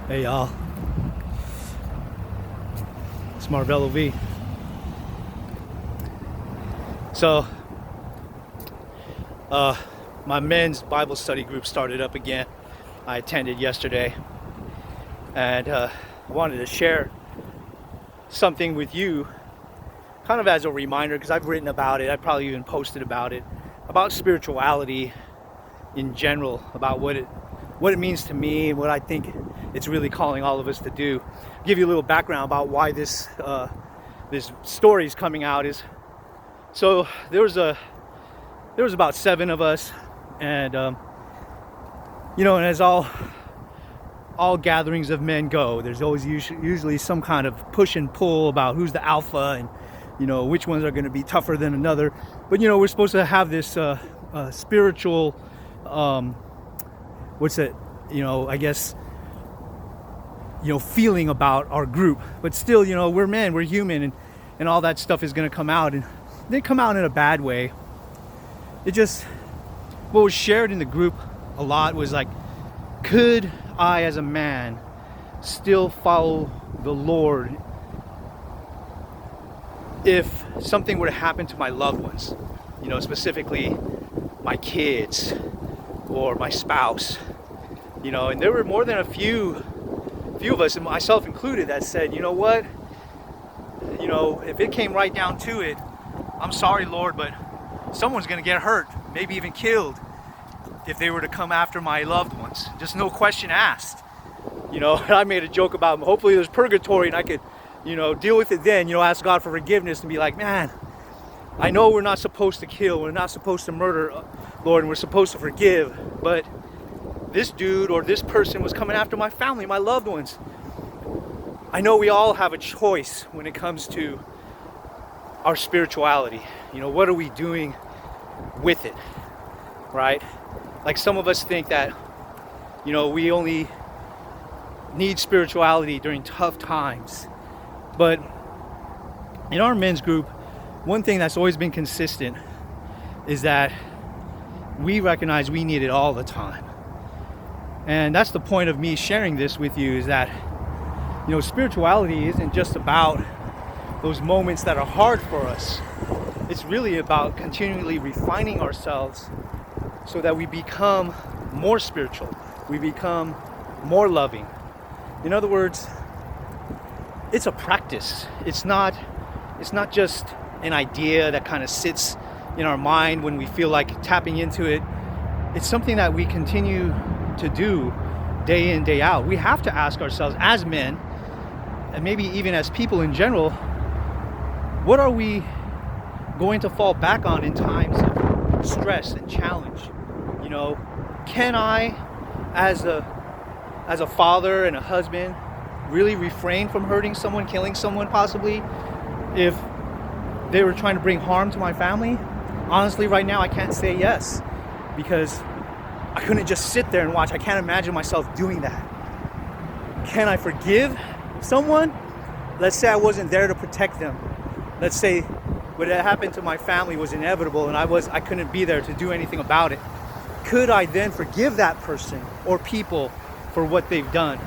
Hey y'all, it's Marvello V. So, my men's Bible study group started up again. I attended yesterday, and I wanted to share something with you, kind of as a reminder, because I've written about it. I probably even posted about it, about spirituality in general, about what it means to me and what I think it's really calling all of us to do. Give you a little background about why this story is coming out. Is so there was about 7 of us, and and as all gatherings of men go, there's always usually some kind of push and pull about who's the alpha and which ones are going to be tougher than another. But we're supposed to have this spiritual I guess feeling about our group. But still, we're men, we're human, and all that stuff is going to come out, and it didn't come out in a bad way. What was shared in the group a lot was like, could I as a man still follow the Lord if something were to happen to my loved ones, specifically my kids or my spouse, and there were more than a few of us, and myself included, that said, what, if it came right down to it, I'm sorry, Lord, but someone's going to get hurt, maybe even killed, if they were to come after my loved ones. Just no question asked. I made a joke about, hopefully there's purgatory and I could, deal with it then, ask God for forgiveness and be like, man, I know we're not supposed to kill, we're not supposed to murder, Lord, and we're supposed to forgive, but this dude or this person was coming after my family, my loved ones. I know we all have a choice when it comes to our spirituality. What are we doing with it, right? Like, some of us think that, we only need spirituality during tough times. But in our men's group, one thing that's always been consistent is that we recognize we need it all the time. And that's the point of me sharing this with you, is that, spirituality isn't just about those moments that are hard for us. It's really about continually refining ourselves so that we become more spiritual, we become more loving. In other words, it's a practice. It's not just an idea that kind of sits in our mind when we feel like tapping into it. It's something that we continue to do day in, day out. We have to ask ourselves as men, and maybe even as people in general, what are we going to fall back on in times of stress and challenge? Can I, as a father and a husband, really refrain from hurting someone, killing someone possibly, if they were trying to bring harm to my family? Honestly, right now I can't say yes, because I couldn't just sit there and watch. I can't imagine myself doing that. Can I forgive someone? Let's say I wasn't there to protect them. Let's say what had happened to my family was inevitable and I couldn't be there to do anything about it. Could I then forgive that person or people for what they've done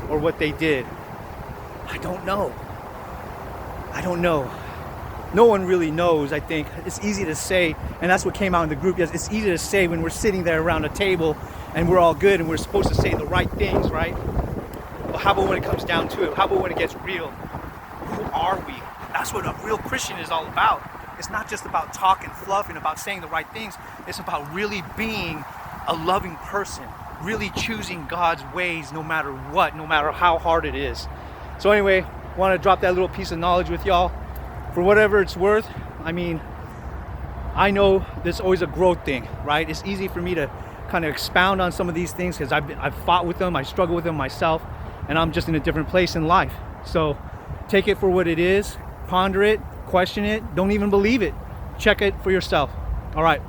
or what they did? I don't know. No one really knows, I think. It's easy to say, and that's what came out in the group. Yes, it's easy to say when we're sitting there around a table and we're all good and we're supposed to say the right things, right? But how about when it comes down to it? How about when it gets real? Who are we? That's what a real Christian is all about. It's not just about talk and fluff and about saying the right things. It's about really being a loving person, really choosing God's ways no matter what, no matter how hard it is. So anyway, I want to drop that little piece of knowledge with y'all. For whatever it's worth, I mean, I know there's always a growth thing, right? It's easy for me to kind of expound on some of these things because I've fought with them, I struggle with them myself, and I'm just in a different place in life. So take it for what it is, ponder it, question it, don't even believe it. Check it for yourself. All right.